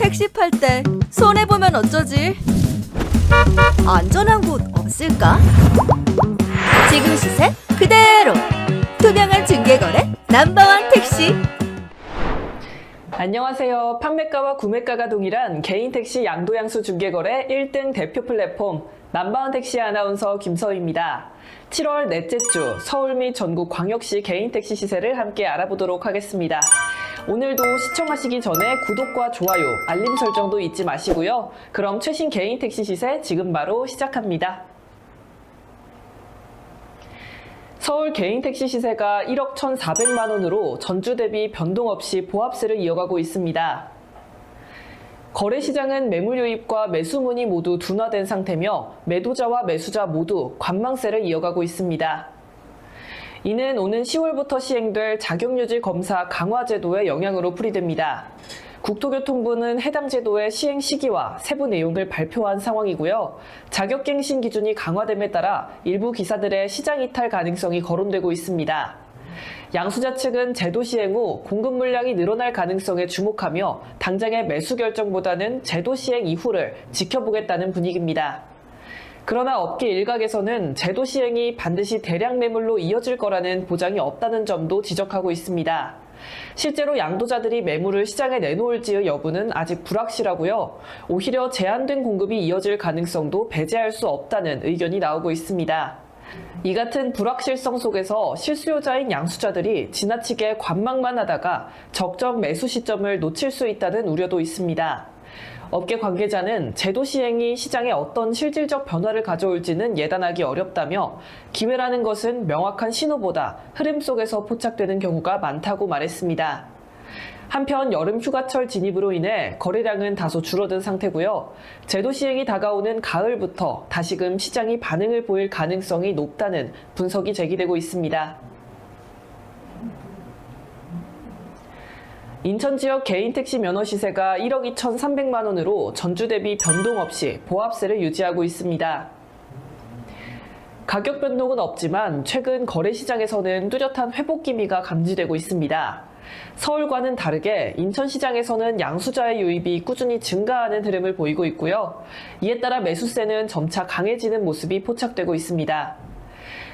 택시 팔 때 손해보면 어쩌지? 안전한 곳 없을까? 지금 시세 그대로 투명한 중개거래 넘버원 택시. 안녕하세요. 판매가와 구매가가 동일한 개인 택시 양도양수 중개거래 1등 대표 플랫폼 넘버원 택시 아나운서 김서희입니다. 7월 넷째 주 서울 및 전국 광역시 개인 택시 시세를 함께 알아보도록 하겠습니다. 오늘도 시청하시기 전에 구독과 좋아요, 알림 설정도 잊지 마시고요. 그럼 최신 개인 택시 시세 지금 바로 시작합니다. 서울 개인 택시 시세가 1억 1,400만 원으로 전주 대비 변동 없이 보합세를 이어가고 있습니다. 거래시장은 매물 유입과 매수 문의 모두 둔화된 상태며 매도자와 매수자 모두 관망세를 이어가고 있습니다. 이는 오는 10월부터 시행될 자격유지 검사 강화 제도의 영향으로 풀이됩니다. 국토교통부는 해당 제도의 시행 시기와 세부 내용을 발표한 상황이고요. 자격갱신 기준이 강화됨에 따라 일부 기사들의 시장 이탈 가능성이 거론되고 있습니다. 양수자 측은 제도 시행 후 공급 물량이 늘어날 가능성에 주목하며 당장의 매수 결정보다는 제도 시행 이후를 지켜보겠다는 분위기입니다. 그러나 업계 일각에서는 제도 시행이 반드시 대량 매물로 이어질 거라는 보장이 없다는 점도 지적하고 있습니다. 실제로 양도자들이 매물을 시장에 내놓을지의 여부는 아직 불확실하고요. 오히려 제한된 공급이 이어질 가능성도 배제할 수 없다는 의견이 나오고 있습니다. 이 같은 불확실성 속에서 실수요자인 양수자들이 지나치게 관망만 하다가 적정 매수 시점을 놓칠 수 있다는 우려도 있습니다. 업계 관계자는 제도 시행이 시장에 어떤 실질적 변화를 가져올지는 예단하기 어렵다며 기회라는 것은 명확한 신호보다 흐름 속에서 포착되는 경우가 많다고 말했습니다. 한편 여름 휴가철 진입으로 인해 거래량은 다소 줄어든 상태고요. 제도 시행이 다가오는 가을부터 다시금 시장이 반응을 보일 가능성이 높다는 분석이 제기되고 있습니다. 인천 지역 개인 택시 면허 시세가 1억 2,300만 원으로 전주 대비 변동 없이 보합세를 유지하고 있습니다. 가격 변동은 없지만 최근 거래시장에서는 뚜렷한 회복 기미가 감지되고 있습니다. 서울과는 다르게 인천시장에서는 양수자의 유입이 꾸준히 증가하는 흐름을 보이고 있고요. 이에 따라 매수세는 점차 강해지는 모습이 포착되고 있습니다.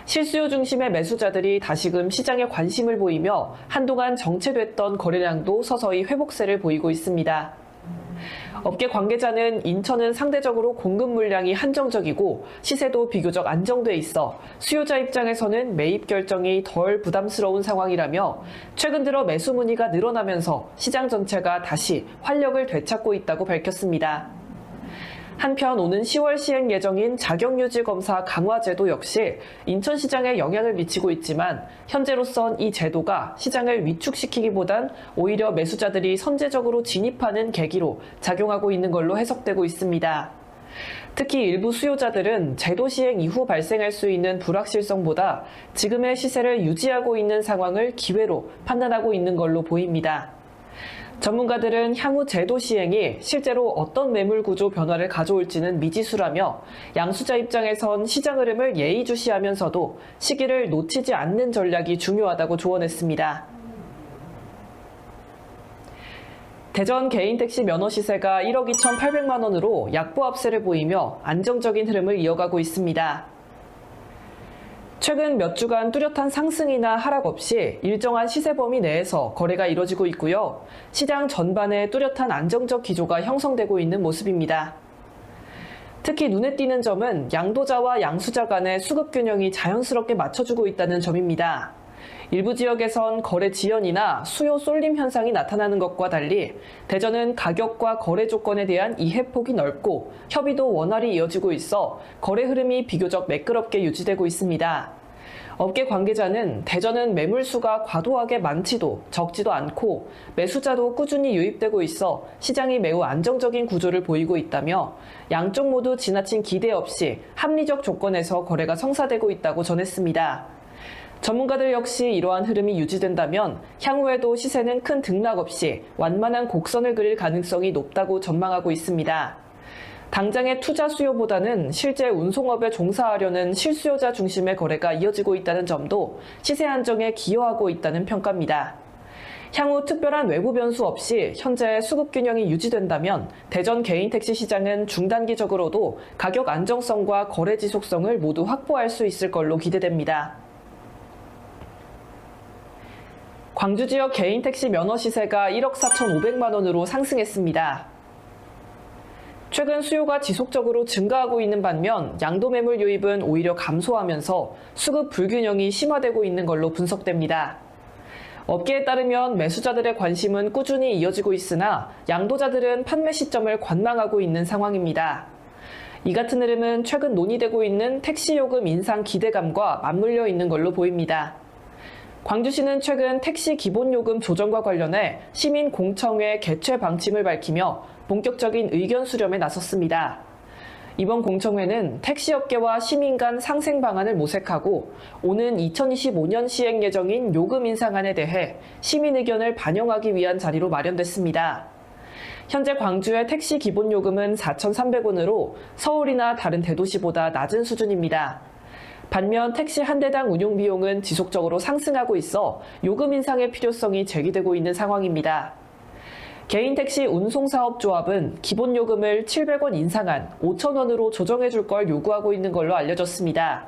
실수요 중심의 매수자들이 다시금 시장에 관심을 보이며 한동안 정체됐던 거래량도 서서히 회복세를 보이고 있습니다. 업계 관계자는 인천은 상대적으로 공급 물량이 한정적이고 시세도 비교적 안정돼 있어 수요자 입장에서는 매입 결정이 덜 부담스러운 상황이라며 최근 들어 매수 문의가 늘어나면서 시장 전체가 다시 활력을 되찾고 있다고 밝혔습니다. 한편 오는 10월 시행 예정인 자격유지 검사 강화 제도 역시 인천시장에 영향을 미치고 있지만 현재로선 이 제도가 시장을 위축시키기보단 오히려 매수자들이 선제적으로 진입하는 계기로 작용하고 있는 걸로 해석되고 있습니다. 특히 일부 수요자들은 제도 시행 이후 발생할 수 있는 불확실성보다 지금의 시세를 유지하고 있는 상황을 기회로 판단하고 있는 걸로 보입니다. 전문가들은 향후 제도 시행이 실제로 어떤 매물 구조 변화를 가져올지는 미지수라며 양수자 입장에선 시장 흐름을 예의주시하면서도 시기를 놓치지 않는 전략이 중요하다고 조언했습니다. 대전 개인 택시 면허 시세가 1억 2,800만 원으로 약보합세를 보이며 안정적인 흐름을 이어가고 있습니다. 최근 몇 주간 뚜렷한 상승이나 하락 없이 일정한 시세 범위 내에서 거래가 이뤄지고 있고요. 시장 전반에 뚜렷한 안정적 기조가 형성되고 있는 모습입니다. 특히 눈에 띄는 점은 양도자와 양수자 간의 수급 균형이 자연스럽게 맞춰주고 있다는 점입니다. 일부 지역에선 거래 지연이나 수요 쏠림 현상이 나타나는 것과 달리 대전은 가격과 거래 조건에 대한 이해폭이 넓고 협의도 원활히 이어지고 있어 거래 흐름이 비교적 매끄럽게 유지되고 있습니다. 업계 관계자는 대전은 매물수가 과도하게 많지도 적지도 않고 매수자도 꾸준히 유입되고 있어 시장이 매우 안정적인 구조를 보이고 있다며 양쪽 모두 지나친 기대 없이 합리적 조건에서 거래가 성사되고 있다고 전했습니다. 전문가들 역시 이러한 흐름이 유지된다면 향후에도 시세는 큰 등락 없이 완만한 곡선을 그릴 가능성이 높다고 전망하고 있습니다. 당장의 투자 수요보다는 실제 운송업에 종사하려는 실수요자 중심의 거래가 이어지고 있다는 점도 시세 안정에 기여하고 있다는 평가입니다. 향후 특별한 외부 변수 없이 현재 수급 균형이 유지된다면 대전 개인 택시 시장은 중단기적으로도 가격 안정성과 거래 지속성을 모두 확보할 수 있을 걸로 기대됩니다. 광주 지역 개인 택시 면허 시세가 1억 4,500만 원으로 상승했습니다. 최근 수요가 지속적으로 증가하고 있는 반면 양도 매물 유입은 오히려 감소하면서 수급 불균형이 심화되고 있는 걸로 분석됩니다. 업계에 따르면 매수자들의 관심은 꾸준히 이어지고 있으나 양도자들은 판매 시점을 관망하고 있는 상황입니다. 이 같은 흐름은 최근 논의되고 있는 택시 요금 인상 기대감과 맞물려 있는 걸로 보입니다. 광주시는 최근 택시 기본요금 조정과 관련해 시민공청회 개최 방침을 밝히며 본격적인 의견 수렴에 나섰습니다. 이번 공청회는 택시업계와 시민 간 상생 방안을 모색하고 오는 2025년 시행 예정인 요금 인상안에 대해 시민 의견을 반영하기 위한 자리로 마련됐습니다. 현재 광주의 택시 기본요금은 4,300원으로 서울이나 다른 대도시보다 낮은 수준입니다. 반면 택시 한 대당 운용 비용은 지속적으로 상승하고 있어 요금 인상의 필요성이 제기되고 있는 상황입니다. 개인택시 운송사업조합은 기본요금을 700원 인상한 5,000원으로 조정해줄 걸 요구하고 있는 걸로 알려졌습니다.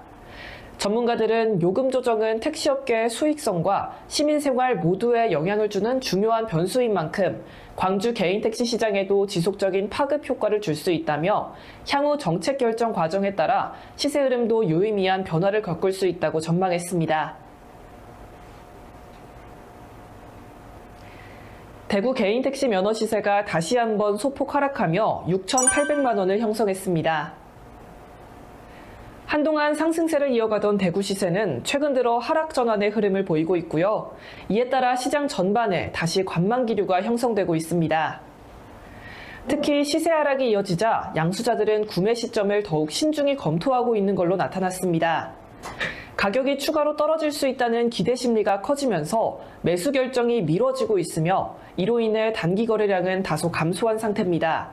전문가들은 요금 조정은 택시업계의 수익성과 시민생활 모두에 영향을 주는 중요한 변수인 만큼 광주 개인택시 시장에도 지속적인 파급 효과를 줄 수 있다며 향후 정책 결정 과정에 따라 시세 흐름도 유의미한 변화를 겪을 수 있다고 전망했습니다. 대구 개인택시 면허 시세가 다시 한번 소폭 하락하며 6,800만 원을 형성했습니다. 한동안 상승세를 이어가던 대구 시세는 최근 들어 하락 전환의 흐름을 보이고 있고요. 이에 따라 시장 전반에 다시 관망 기류가 형성되고 있습니다. 특히 시세 하락이 이어지자 양수자들은 구매 시점을 더욱 신중히 검토하고 있는 걸로 나타났습니다. 가격이 추가로 떨어질 수 있다는 기대 심리가 커지면서 매수 결정이 미뤄지고 있으며 이로 인해 단기 거래량은 다소 감소한 상태입니다.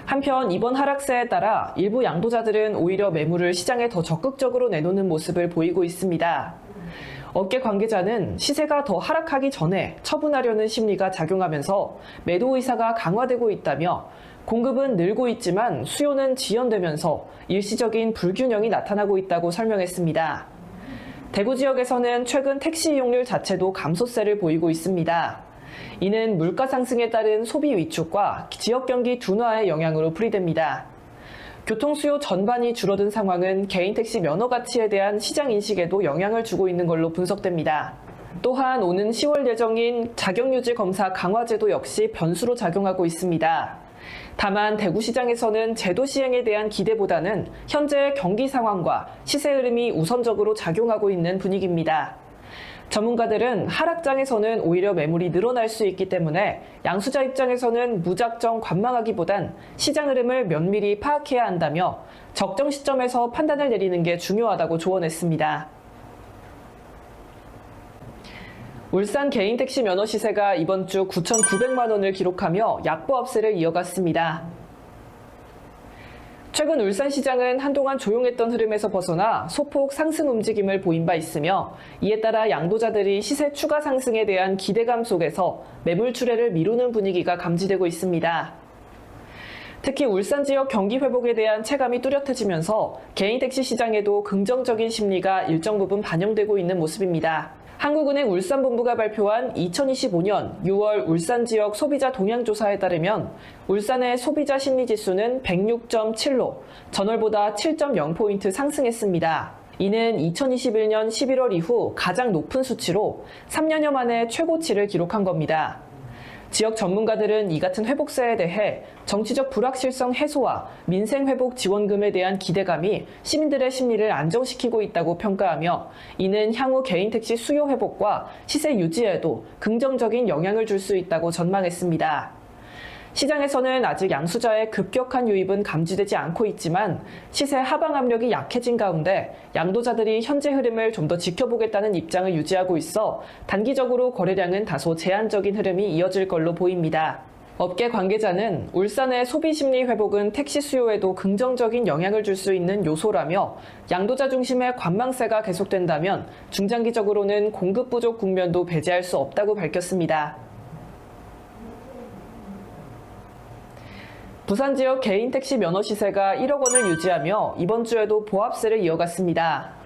한편 이번 하락세에 따라 일부 양도자들은 오히려 매물을 시장에 더 적극적으로 내놓는 모습을 보이고 있습니다. 업계 관계자는 시세가 더 하락하기 전에 처분하려는 심리가 작용하면서 매도 의사가 강화되고 있다며 공급은 늘고 있지만 수요는 지연되면서 일시적인 불균형이 나타나고 있다고 설명했습니다. 대구 지역에서는 최근 택시 이용률 자체도 감소세를 보이고 있습니다. 이는 물가 상승에 따른 소비 위축과 지역 경기 둔화의 영향으로 풀이됩니다. 교통 수요 전반이 줄어든 상황은 개인 택시 면허 가치에 대한 시장 인식에도 영향을 주고 있는 걸로 분석됩니다. 또한 오는 10월 예정인 자격유지 검사 강화 제도 역시 변수로 작용하고 있습니다. 다만 대구시장에서는 제도 시행에 대한 기대보다는 현재의 경기 상황과 시세 흐름이 우선적으로 작용하고 있는 분위기입니다. 전문가들은 하락장에서는 오히려 매물이 늘어날 수 있기 때문에 양수자 입장에서는 무작정 관망하기보단 시장 흐름을 면밀히 파악해야 한다며 적정 시점에서 판단을 내리는 게 중요하다고 조언했습니다. 울산 개인택시 면허 시세가 이번 주 9,900만 원을 기록하며 약보합세를 이어갔습니다. 최근 울산시장은 한동안 조용했던 흐름에서 벗어나 소폭 상승 움직임을 보인 바 있으며 이에 따라 양도자들이 시세 추가 상승에 대한 기대감 속에서 매물 출회를 미루는 분위기가 감지되고 있습니다. 특히 울산 지역 경기 회복에 대한 체감이 뚜렷해지면서 개인택시 시장에도 긍정적인 심리가 일정 부분 반영되고 있는 모습입니다. 한국은행 울산본부가 발표한 2025년 6월 울산 지역 소비자 동향조사에 따르면 울산의 소비자 심리지수는 106.7로 전월보다 7.0포인트 상승했습니다. 이는 2021년 11월 이후 가장 높은 수치로 3년여 만에 최고치를 기록한 겁니다. 지역 전문가들은 이 같은 회복세에 대해 정치적 불확실성 해소와 민생회복 지원금에 대한 기대감이 시민들의 심리를 안정시키고 있다고 평가하며 이는 향후 개인택시 수요 회복과 시세 유지에도 긍정적인 영향을 줄 수 있다고 전망했습니다. 시장에서는 아직 양수자의 급격한 유입은 감지되지 않고 있지만 시세 하방 압력이 약해진 가운데 양도자들이 현재 흐름을 좀 더 지켜보겠다는 입장을 유지하고 있어 단기적으로 거래량은 다소 제한적인 흐름이 이어질 걸로 보입니다. 업계 관계자는 울산의 소비 심리 회복은 택시 수요에도 긍정적인 영향을 줄 수 있는 요소라며 양도자 중심의 관망세가 계속된다면 중장기적으로는 공급 부족 국면도 배제할 수 없다고 밝혔습니다. 부산 지역 개인 택시 면허 시세가 1억 원을 유지하며 이번 주에도 보합세를 이어갔습니다.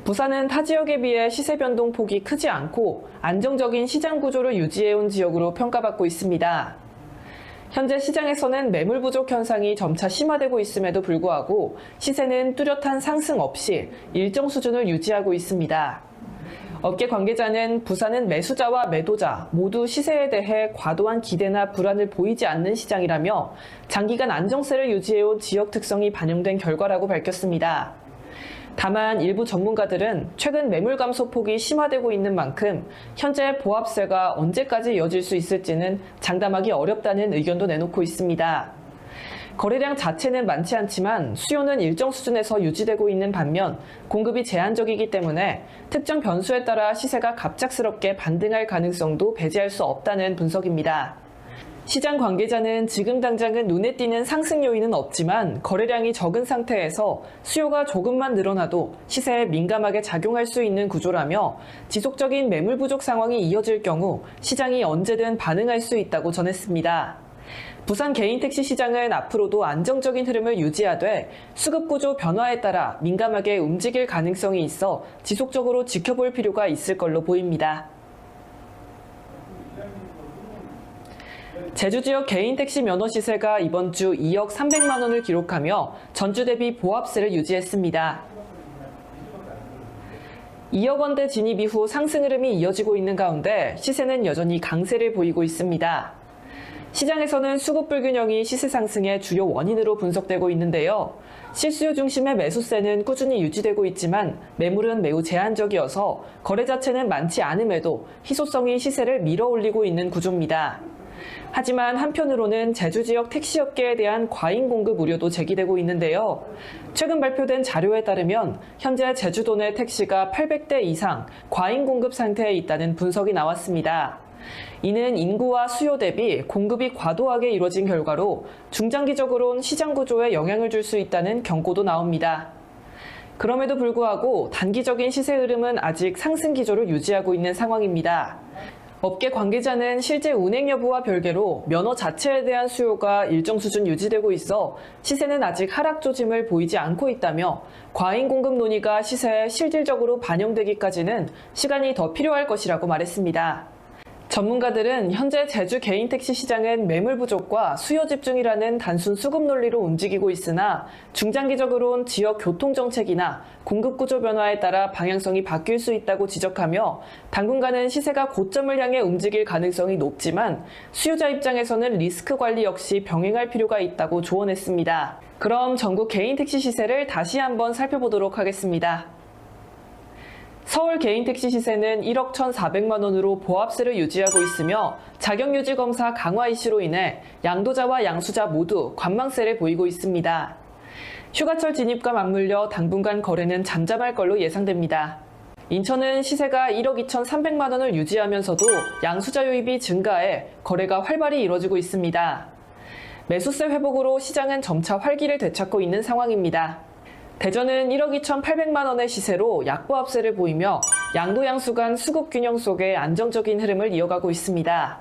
부산은 타 지역에 비해 시세 변동 폭이 크지 않고 안정적인 시장 구조를 유지해온 지역으로 평가받고 있습니다. 현재 시장에서는 매물 부족 현상이 점차 심화되고 있음에도 불구하고 시세는 뚜렷한 상승 없이 일정 수준을 유지하고 있습니다. 업계 관계자는 부산은 매수자와 매도자 모두 시세에 대해 과도한 기대나 불안을 보이지 않는 시장이라며 장기간 안정세를 유지해온 지역 특성이 반영된 결과라고 밝혔습니다. 다만 일부 전문가들은 최근 매물 감소 폭이 심화되고 있는 만큼 현재 보합세가 언제까지 이어질 수 있을지는 장담하기 어렵다는 의견도 내놓고 있습니다. 거래량 자체는 많지 않지만 수요는 일정 수준에서 유지되고 있는 반면 공급이 제한적이기 때문에 특정 변수에 따라 시세가 갑작스럽게 반등할 가능성도 배제할 수 없다는 분석입니다. 시장 관계자는 지금 당장은 눈에 띄는 상승 요인은 없지만 거래량이 적은 상태에서 수요가 조금만 늘어나도 시세에 민감하게 작용할 수 있는 구조라며 지속적인 매물 부족 상황이 이어질 경우 시장이 언제든 반응할 수 있다고 전했습니다. 부산 개인 택시 시장은 앞으로도 안정적인 흐름을 유지하되 수급 구조 변화에 따라 민감하게 움직일 가능성이 있어 지속적으로 지켜볼 필요가 있을 걸로 보입니다. 제주 지역 개인 택시 면허 시세가 이번 주 2억 300만 원을 기록하며 전주 대비 보합세를 유지했습니다. 2억 원대 진입 이후 상승 흐름이 이어지고 있는 가운데 시세는 여전히 강세를 보이고 있습니다. 시장에서는 수급 불균형이 시세 상승의 주요 원인으로 분석되고 있는데요. 실수요 중심의 매수세는 꾸준히 유지되고 있지만 매물은 매우 제한적이어서 거래 자체는 많지 않음에도 희소성이 시세를 밀어올리고 있는 구조입니다. 하지만 한편으로는 제주 지역 택시업계에 대한 과잉 공급 우려도 제기되고 있는데요. 최근 발표된 자료에 따르면 현재 제주도 내 택시가 800대 이상 과잉 공급 상태에 있다는 분석이 나왔습니다. 이는 인구와 수요 대비 공급이 과도하게 이루어진 결과로 중장기적으로는 시장 구조에 영향을 줄 수 있다는 경고도 나옵니다. 그럼에도 불구하고 단기적인 시세 흐름은 아직 상승 기조를 유지하고 있는 상황입니다. 업계 관계자는 실제 운행 여부와 별개로 면허 자체에 대한 수요가 일정 수준 유지되고 있어 시세는 아직 하락 조짐을 보이지 않고 있다며 과잉 공급 논의가 시세에 실질적으로 반영되기까지는 시간이 더 필요할 것이라고 말했습니다. 전문가들은 현재 제주 개인 택시 시장은 매물 부족과 수요 집중이라는 단순 수급 논리로 움직이고 있으나 중장기적으론 지역 교통 정책이나 공급 구조 변화에 따라 방향성이 바뀔 수 있다고 지적하며 당분간은 시세가 고점을 향해 움직일 가능성이 높지만 수요자 입장에서는 리스크 관리 역시 병행할 필요가 있다고 조언했습니다. 그럼 전국 개인 택시 시세를 다시 한번 살펴보도록 하겠습니다. 서울 개인 택시 시세는 1억 1,400만 원으로 보합세를 유지하고 있으며 자격유지 검사 강화 이슈로 인해 양도자와 양수자 모두 관망세를 보이고 있습니다. 휴가철 진입과 맞물려 당분간 거래는 잠잠할 걸로 예상됩니다. 인천은 시세가 1억 2,300만 원을 유지하면서도 양수자 유입이 증가해 거래가 활발히 이뤄지고 있습니다. 매수세 회복으로 시장은 점차 활기를 되찾고 있는 상황입니다. 대전은 1억 2,800만 원의 시세로 약보합세를 보이며 양도 양수 간 수급 균형 속에 안정적인 흐름을 이어가고 있습니다.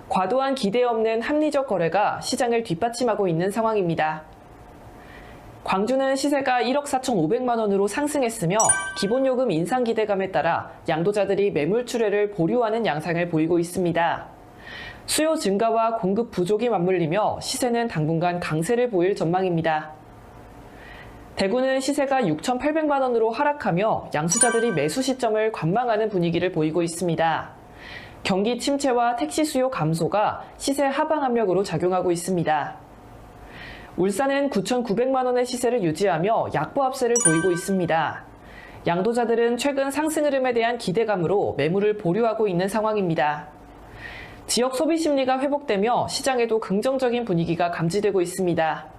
과도한 기대 없는 합리적 거래가 시장을 뒷받침하고 있는 상황입니다. 광주는 시세가 1억 4,500만 원으로 상승했으며 기본요금 인상 기대감에 따라 양도자들이 매물 출회를 보류하는 양상을 보이고 있습니다. 수요 증가와 공급 부족이 맞물리며 시세는 당분간 강세를 보일 전망입니다. 대구는 시세가 6,800만 원으로 하락하며 양수자들이 매수 시점을 관망하는 분위기를 보이고 있습니다. 경기 침체와 택시 수요 감소가 시세 하방 압력으로 작용하고 있습니다. 울산은 9,900만 원의 시세를 유지하며 약보합세를 보이고 있습니다. 양도자들은 최근 상승 흐름에 대한 기대감으로 매물을 보류하고 있는 상황입니다. 지역 소비 심리가 회복되며 시장에도 긍정적인 분위기가 감지되고 있습니다.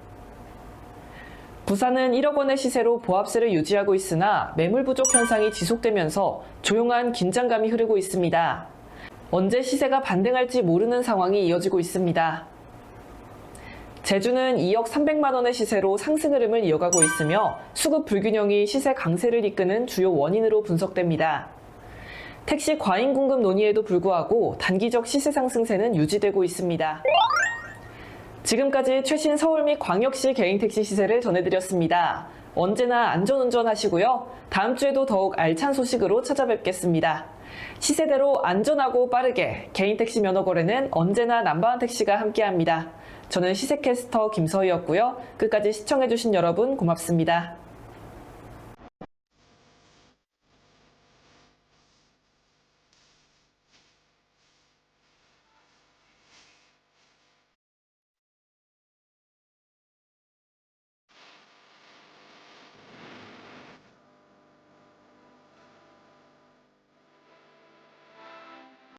부산은 1억 원의 시세로 보합세를 유지하고 있으나 매물 부족 현상이 지속되면서 조용한 긴장감이 흐르고 있습니다. 언제 시세가 반등할지 모르는 상황이 이어지고 있습니다. 제주는 2억 300만 원의 시세로 상승 흐름을 이어가고 있으며 수급 불균형이 시세 강세를 이끄는 주요 원인으로 분석됩니다. 택시 과잉 공급 논의에도 불구하고 단기적 시세 상승세는 유지되고 있습니다. 지금까지 최신 서울 및 광역시 개인택시 시세를 전해드렸습니다. 언제나 안전운전 하시고요. 다음 주에도 더욱 알찬 소식으로 찾아뵙겠습니다. 시세대로 안전하고 빠르게 개인택시 면허 거래는 언제나 남바원 택시가 함께합니다. 저는 시세캐스터 김서희였고요. 끝까지 시청해주신 여러분 고맙습니다.